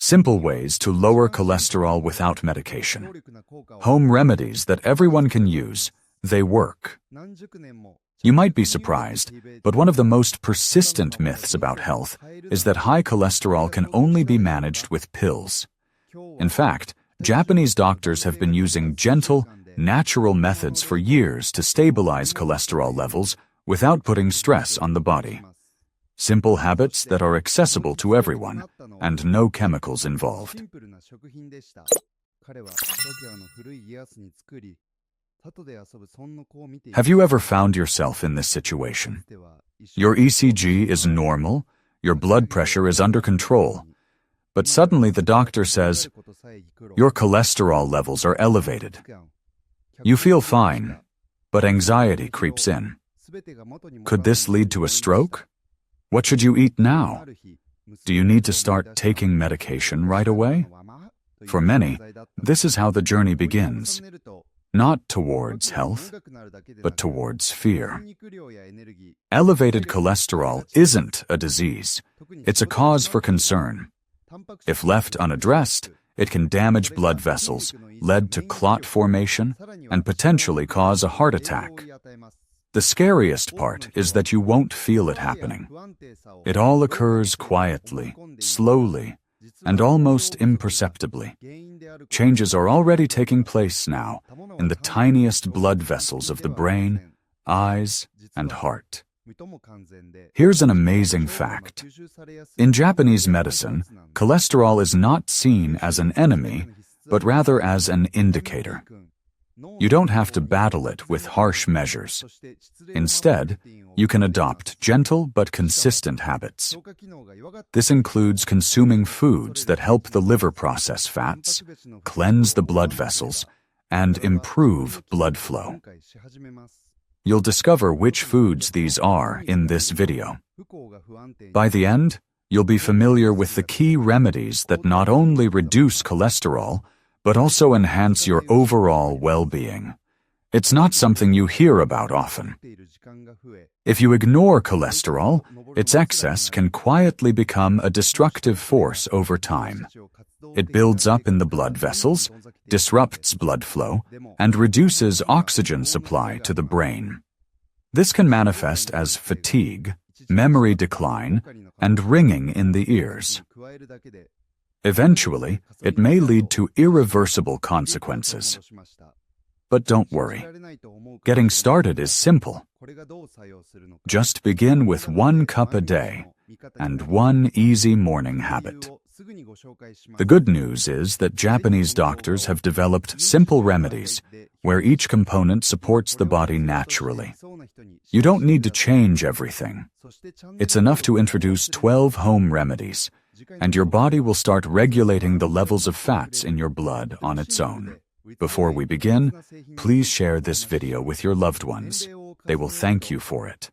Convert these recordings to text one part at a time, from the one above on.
Simple ways to lower cholesterol without medication. Home remedies that everyone can use. They work. You might be surprised, but one of the most persistent myths about health is that high cholesterol can only be managed with pills. In fact, Japanese doctors have been using gentle, natural methods for years to stabilize cholesterol levels without putting stress on the body. Simple habits that are accessible to everyone, and no chemicals involved. Have you ever found yourself in this situation? Your ECG is normal, your blood pressure is under control, but suddenly the doctor says, your cholesterol levels are elevated. You feel fine, but anxiety creeps in. Could this lead to a stroke? What should you eat now? Do you need to start taking medication right away? For many, this is how the journey begins. Not towards health, but towards fear. Elevated cholesterol isn't a disease. It's a cause for concern. If left unaddressed, it can damage blood vessels, lead to clot formation, and potentially cause a heart attack. The scariest part is that you won't feel it happening. It all occurs quietly, slowly, and almost imperceptibly. Changes are already taking place now in the tiniest blood vessels of the brain, eyes, and heart. Here's an amazing fact. In Japanese medicine, cholesterol is not seen as an enemy, but rather as an indicator. You don't have to battle it with harsh measures. Instead, you can adopt gentle but consistent habits. This includes consuming foods that help the liver process fats, cleanse the blood vessels, and improve blood flow. You'll discover which foods these are in this video. By the end, you'll be familiar with the key remedies that not only reduce cholesterol, but also enhance your overall well-being. It's not something you hear about often. If you ignore cholesterol, its excess can quietly become a destructive force over time. It builds up in the blood vessels, disrupts blood flow, and reduces oxygen supply to the brain. This can manifest as fatigue, memory decline, and ringing in the ears. Eventually, it may lead to irreversible consequences. But don't worry. Getting started is simple. Just begin with 1 cup a day and 1 easy morning habit. The good news is that Japanese doctors have developed simple remedies where each component supports the body naturally. You don't need to change everything. It's enough to introduce 12 home remedies, and your body will start regulating the levels of fats in your blood on its own. Before we begin, please share this video with your loved ones. They will thank you for it.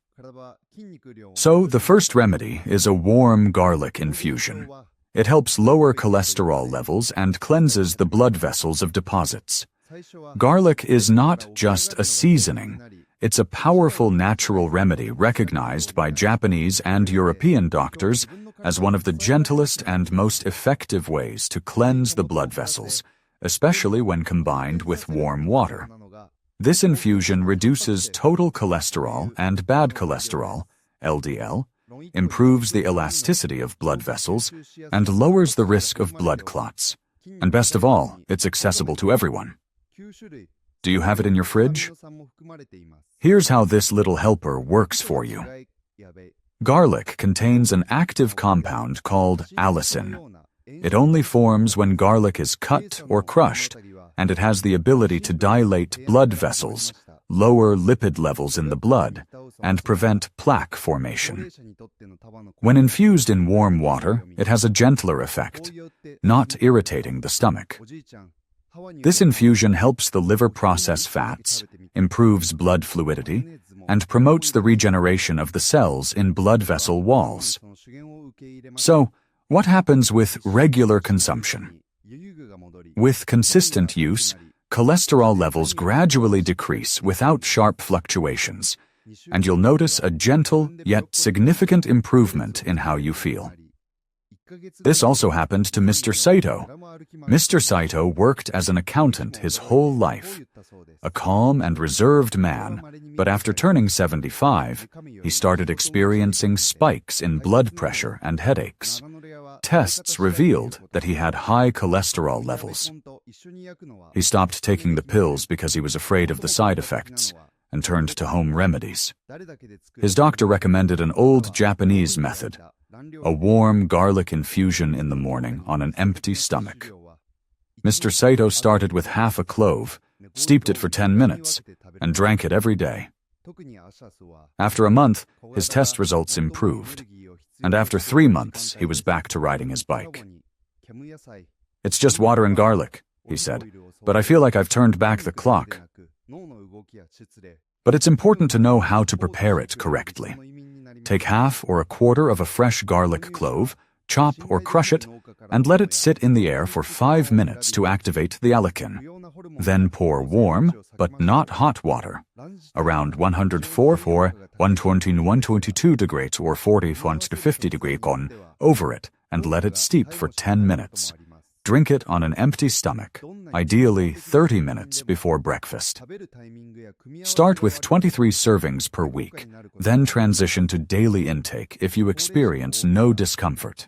So, the first remedy is a warm garlic infusion. It helps lower cholesterol levels and cleanses the blood vessels of deposits. Garlic is not just a seasoning. It's a powerful natural remedy recognized by Japanese and European doctors as one of the gentlest and most effective ways to cleanse the blood vessels, especially when combined with warm water. This infusion reduces total cholesterol and bad cholesterol, LDL, improves the elasticity of blood vessels, and lowers the risk of blood clots. And best of all, it's accessible to everyone. Do you have it in your fridge? Here's how this little helper works for you. Garlic contains an active compound called allicin. It only forms when garlic is cut or crushed, and it has the ability to dilate blood vessels, lower lipid levels in the blood, and prevent plaque formation. When infused in warm water, it has a gentler effect, not irritating the stomach. This infusion helps the liver process fats, improves blood fluidity, and promotes the regeneration of the cells in blood vessel walls. So, what happens with regular consumption? With consistent use, cholesterol levels gradually decrease without sharp fluctuations, and you'll notice a gentle yet significant improvement in how you feel. This also happened to Mr. Saito. Mr. Saito worked as an accountant his whole life. A calm and reserved man, but after turning 75, he started experiencing spikes in blood pressure and headaches. Tests revealed that he had high cholesterol levels. He stopped taking the pills because he was afraid of the side effects and turned to home remedies. His doctor recommended an old Japanese method, a warm garlic infusion in the morning on an empty stomach. Mr. Saito started with half a clove, steeped it for 10 minutes, and drank it every day. After a month, his test results improved, and after 3 months, he was back to riding his bike. "It's just water and garlic," he said, "but I feel like I've turned back the clock." But it's important to know how to prepare it correctly. Take half or a quarter of a fresh garlic clove, chop or crush it, and let it sit in the air for 5 minutes to activate the allicin. Then pour warm, but not hot water, around 104 for 120-122 degrees or 40 to 50 degrees over it, and let it steep for 10 minutes. Drink it on an empty stomach, ideally 30 minutes before breakfast. Start with 23 servings per week, then transition to daily intake if you experience no discomfort.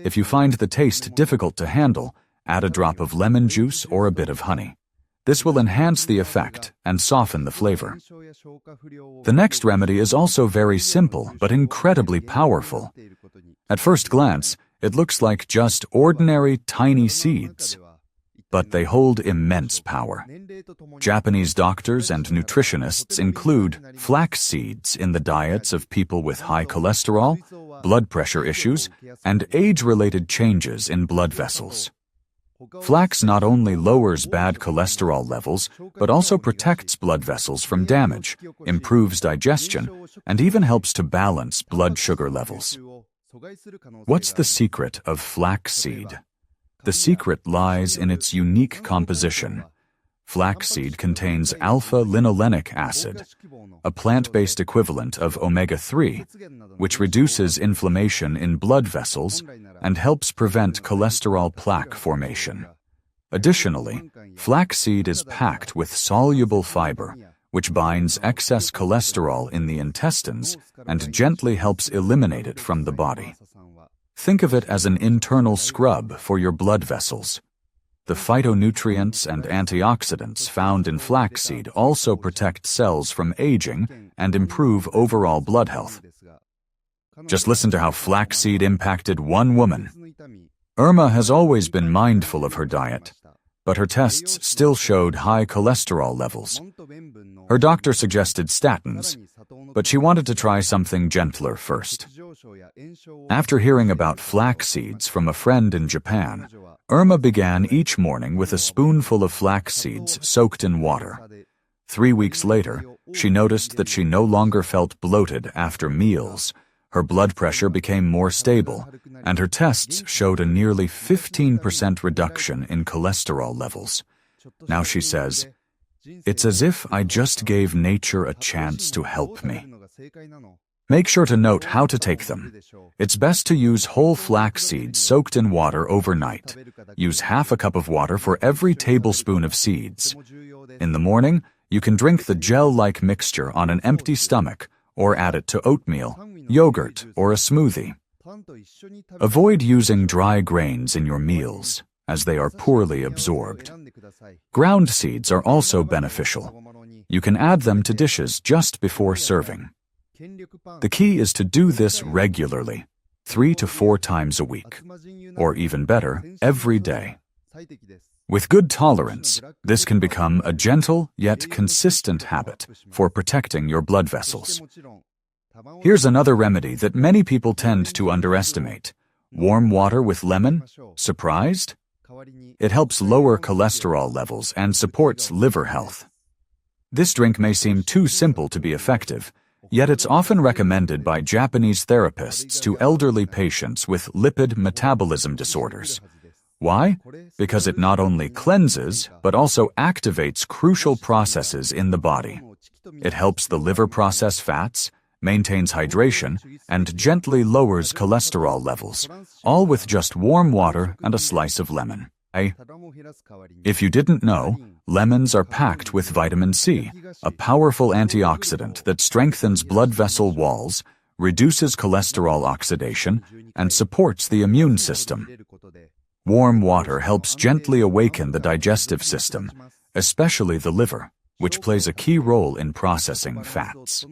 If you find the taste difficult to handle, add a drop of lemon juice or a bit of honey. This will enhance the effect and soften the flavor. The next remedy is also very simple but incredibly powerful. At first glance, it looks like just ordinary tiny seeds, but they hold immense power. Japanese doctors and nutritionists include flax seeds in the diets of people with high cholesterol, blood pressure issues, and age-related changes in blood vessels. Flax not only lowers bad cholesterol levels, but also protects blood vessels from damage, improves digestion, and even helps to balance blood sugar levels. What's the secret of flaxseed? The secret lies in its unique composition. Flaxseed contains alpha-linolenic acid, a plant-based equivalent of omega-3, which reduces inflammation in blood vessels and helps prevent cholesterol plaque formation. Additionally, flaxseed is packed with soluble fiber, which binds excess cholesterol in the intestines and gently helps eliminate it from the body. Think of it as an internal scrub for your blood vessels. The phytonutrients and antioxidants found in flaxseed also protect cells from aging and improve overall blood health. Just listen to how flaxseed impacted one woman. Irma has always been mindful of her diet, but her tests still showed high cholesterol levels. Her doctor suggested statins, but she wanted to try something gentler first. After hearing about flax seeds from a friend in Japan, Irma began each morning with a spoonful of flax seeds soaked in water. 3 weeks later, she noticed that she no longer felt bloated after meals. Her blood pressure became more stable, and her tests showed a nearly 15% reduction in cholesterol levels. Now she says, "It's as if I just gave nature a chance to help me." Make sure to note how to take them. It's best to use whole flax seeds soaked in water overnight. Use half a cup of water for every tablespoon of seeds. In the morning, you can drink the gel-like mixture on an empty stomach or add it to oatmeal, yogurt, or a smoothie. Avoid using dry grains in your meals, as they are poorly absorbed. Ground seeds are also beneficial. You can add them to dishes just before serving. The key is to do this regularly, 3 to 4 times a week, or even better, every day. With good tolerance, this can become a gentle yet consistent habit for protecting your blood vessels. Here's another remedy that many people tend to underestimate. Warm water with lemon? Surprised? It helps lower cholesterol levels and supports liver health. This drink may seem too simple to be effective, yet it's often recommended by Japanese therapists to elderly patients with lipid metabolism disorders. Why? Because it not only cleanses, but also activates crucial processes in the body. It helps the liver process fats, maintains hydration, and gently lowers cholesterol levels, all with just warm water and a slice of lemon. If you didn't know, lemons are packed with vitamin C, a powerful antioxidant that strengthens blood vessel walls, reduces cholesterol oxidation, and supports the immune system. Warm water helps gently awaken the digestive system, especially the liver, which plays a key role in processing fats.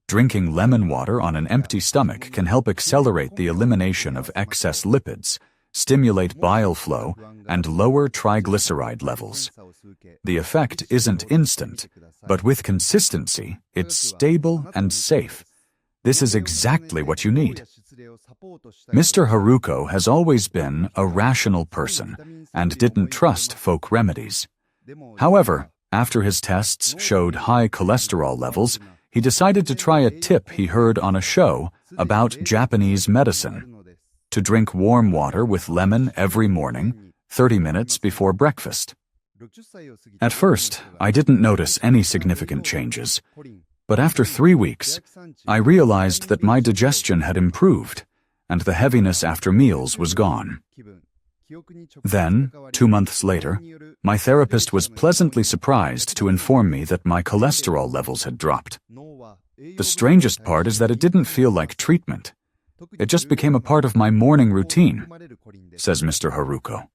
Drinking lemon water on an empty stomach can help accelerate the elimination of excess lipids, stimulate bile flow, and lower triglyceride levels. The effect isn't instant, but with consistency, it's stable and safe. This is exactly what you need. Mr. Haruko has always been a rational person and didn't trust folk remedies. However, after his tests showed high cholesterol levels, he decided to try a tip he heard on a show about Japanese medicine: to drink warm water with lemon every morning, 30 minutes before breakfast. At first, I didn't notice any significant changes, but after 3 weeks, I realized that my digestion had improved, and the heaviness after meals was gone. Then, 2 months later, my therapist was pleasantly surprised to inform me that my cholesterol levels had dropped. The strangest part is that it didn't feel like treatment. It just became a part of my morning routine, says Mr. Haruko.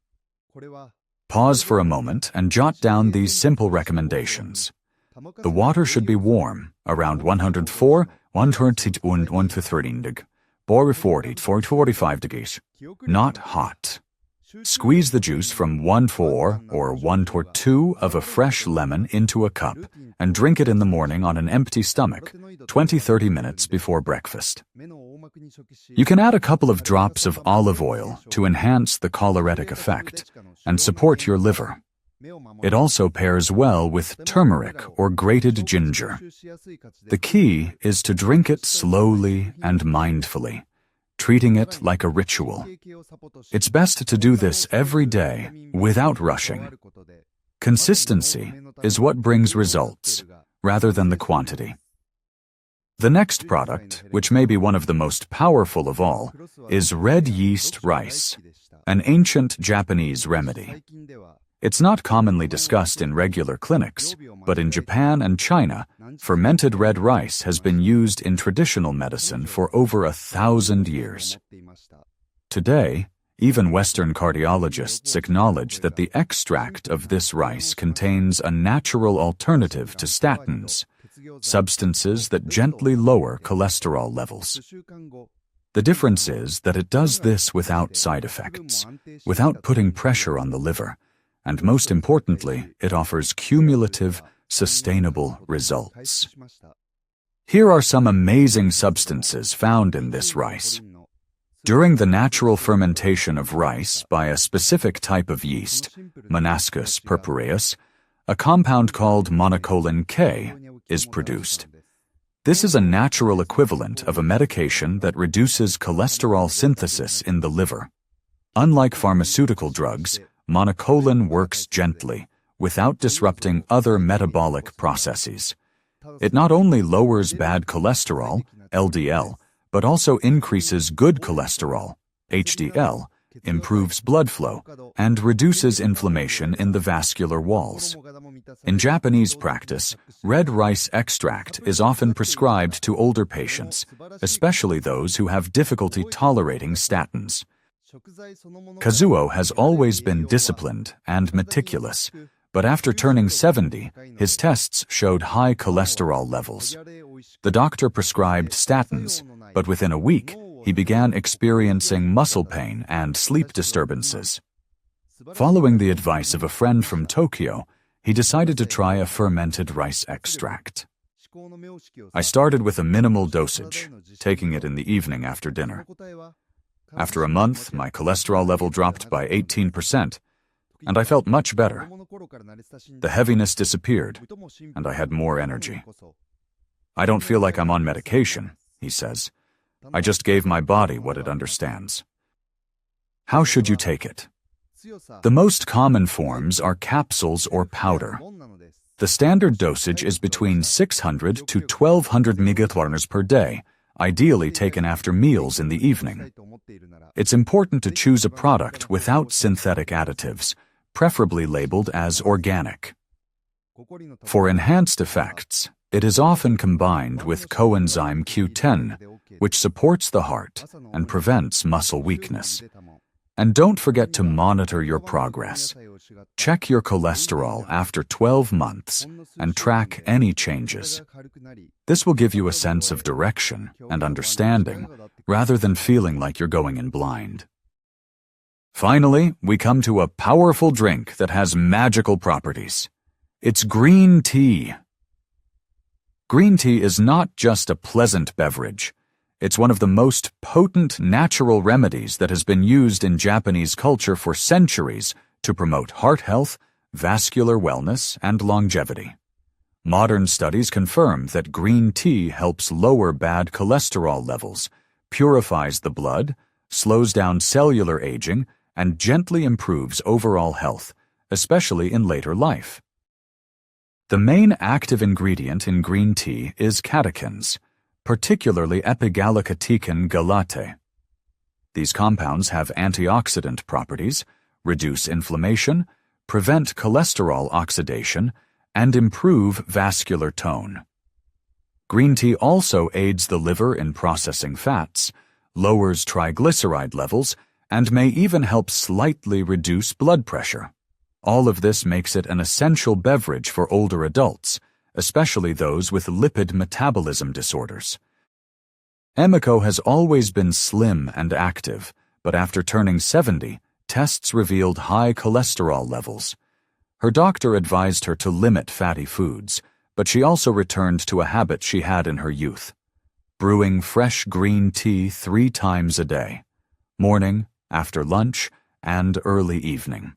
Pause for a moment and jot down these simple recommendations. The water should be warm, around 104, 113 to 45 degrees, not hot. Squeeze the juice from 1/4 or 1/2 of a fresh lemon into a cup and drink it in the morning on an empty stomach, 20-30 minutes before breakfast. You can add a couple of drops of olive oil to enhance the choleretic effect and support your liver. It also pairs well with turmeric or grated ginger. The key is to drink it slowly and mindfully, treating it like a ritual. It's best to do this every day without rushing. Consistency is what brings results, rather than the quantity. The next product, which may be one of the most powerful of all, is red yeast rice, an ancient Japanese remedy. It's not commonly discussed in regular clinics, but in Japan and China, fermented red rice has been used in traditional medicine for over 1,000 years. Today, even Western cardiologists acknowledge that the extract of this rice contains a natural alternative to statins, substances that gently lower cholesterol levels. The difference is that it does this without side effects, without putting pressure on the liver, and most importantly, it offers cumulative, sustainable results. Here are some amazing substances found in this rice. During the natural fermentation of rice by a specific type of yeast, Monascus purpureus, a compound called monocolin K is produced. This is a natural equivalent of a medication that reduces cholesterol synthesis in the liver. Unlike pharmaceutical drugs, monocolin works gently, without disrupting other metabolic processes. It not only lowers bad cholesterol, LDL, but also increases good cholesterol, HDL, improves blood flow, and reduces inflammation in the vascular walls. In Japanese practice, red rice extract is often prescribed to older patients, especially those who have difficulty tolerating statins. Kazuo has always been disciplined and meticulous, but after turning 70, his tests showed high cholesterol levels. The doctor prescribed statins, but within a week, he began experiencing muscle pain and sleep disturbances. Following the advice of a friend from Tokyo, he decided to try a fermented rice extract. I started with a minimal dosage, taking it in the evening after dinner. After a month, my cholesterol level dropped by 18%, and I felt much better. The heaviness disappeared, and I had more energy. I don't feel like I'm on medication, he says. I just gave my body what it understands. How should you take it? The most common forms are capsules or powder. The standard dosage is between 600 to 1200 mg per day, ideally taken after meals in the evening. It's important to choose a product without synthetic additives, preferably labeled as organic. For enhanced effects, it is often combined with coenzyme Q10, which supports the heart and prevents muscle weakness. And don't forget to monitor your progress. Check your cholesterol after 12 months and track any changes. This will give you a sense of direction and understanding, rather than feeling like you're going in blind. Finally, we come to a powerful drink that has magical properties. It's green tea. Green tea is not just a pleasant beverage. It's one of the most potent natural remedies that has been used in Japanese culture for centuries to promote heart health, vascular wellness, and longevity. Modern studies confirm that green tea helps lower bad cholesterol levels, purifies the blood, slows down cellular aging, and gently improves overall health, especially in later life. The main active ingredient in green tea is catechins, particularly epigallocatechin galate. These compounds have antioxidant properties, reduce inflammation, prevent cholesterol oxidation, and improve vascular tone. Green tea also aids the liver in processing fats, lowers triglyceride levels, and may even help slightly reduce blood pressure. All of this makes it an essential beverage for older adults, especially those with lipid metabolism disorders. Emiko has always been slim and active, but after turning 70, tests revealed high cholesterol levels. Her doctor advised her to limit fatty foods, but she also returned to a habit she had in her youth: brewing fresh green tea 3 times a day, morning, after lunch, and early evening.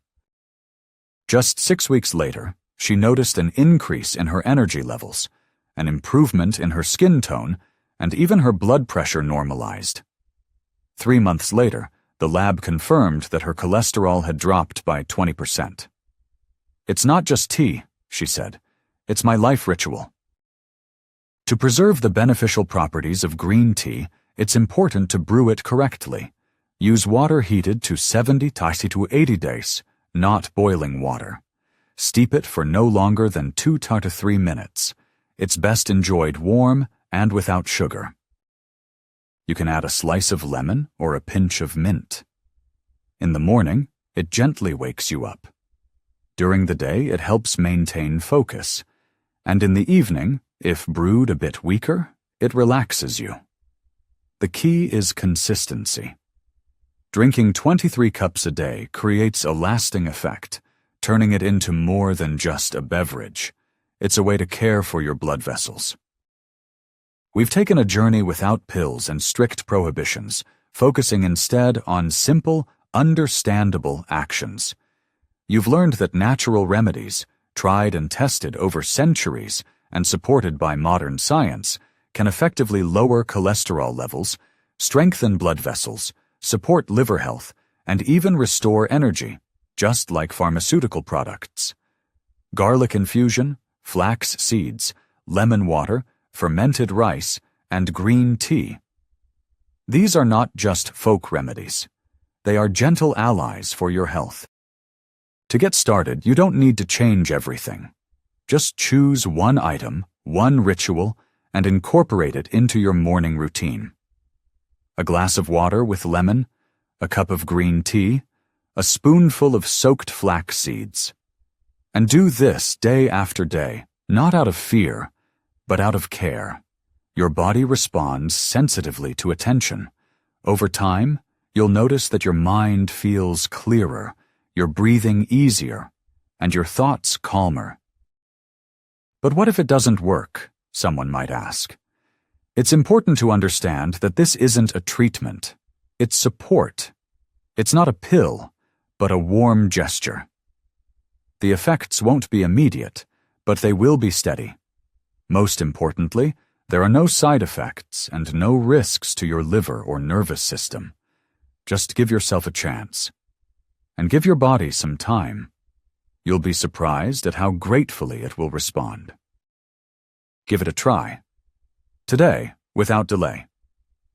Just 6 weeks later, she noticed an increase in her energy levels, an improvement in her skin tone, and even her blood pressure normalized. 3 months later, the lab confirmed that her cholesterol had dropped by 20%. "It's not just tea," she said. "It's my life ritual." To preserve the beneficial properties of green tea, it's important to brew it correctly. Use water heated to 70 to 80 days, not boiling water. Steep it for no longer than 2 to 3 minutes. It's best enjoyed warm and without sugar. You can add a slice of lemon or a pinch of mint. In the morning, it gently wakes you up. During the day, it helps maintain focus. And in the evening, if brewed a bit weaker, it relaxes you. The key is consistency. Drinking 23 cups a day creates a lasting effect, turning it into more than just a beverage. It's a way to care for your blood vessels. We've taken a journey without pills and strict prohibitions, focusing instead on simple, understandable actions. You've learned that natural remedies, tried and tested over centuries and supported by modern science, can effectively lower cholesterol levels, strengthen blood vessels, support liver health, and even restore energy, just like pharmaceutical products. Garlic infusion, flax seeds, lemon water, fermented rice, and green tea. These are not just folk remedies. They are gentle allies for your health. To get started, you don't need to change everything. Just choose one item, one ritual, and incorporate it into your morning routine. A glass of water with lemon, a cup of green tea, a spoonful of soaked flax seeds. And do this day after day, not out of fear, but out of care. Your body responds sensitively to attention. Over time, you'll notice that your mind feels clearer, your breathing easier, and your thoughts calmer. But what if it doesn't work? Someone might ask. It's important to understand that this isn't a treatment. It's support. It's not a pill, but a warm gesture. The effects won't be immediate, but they will be steady. Most importantly, there are no side effects and no risks to your liver or nervous system. Just give yourself a chance. And give your body some time. You'll be surprised at how gratefully it will respond. Give it a try. Today, without delay.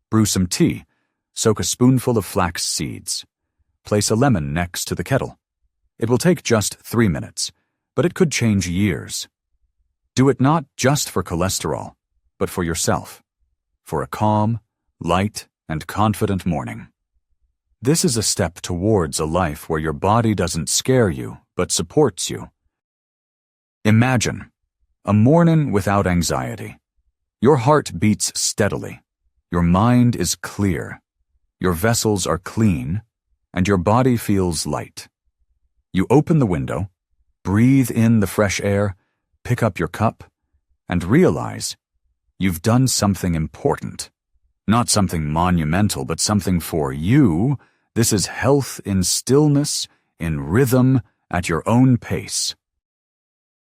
Brew some tea. Soak a spoonful of flax seeds. Place a lemon next to the kettle. It will take just 3 minutes, but it could change years. Do it not just for cholesterol, but for yourself, for a calm, light, and confident morning. This is a step towards a life where your body doesn't scare you, but supports you. Imagine a morning without anxiety. Your heart beats steadily. Your mind is clear. Your vessels are clean, and your body feels light. You open the window, breathe in the fresh air, pick up your cup, and realize you've done something important. Not something monumental, but something for you. This is health in stillness, in rhythm, at your own pace.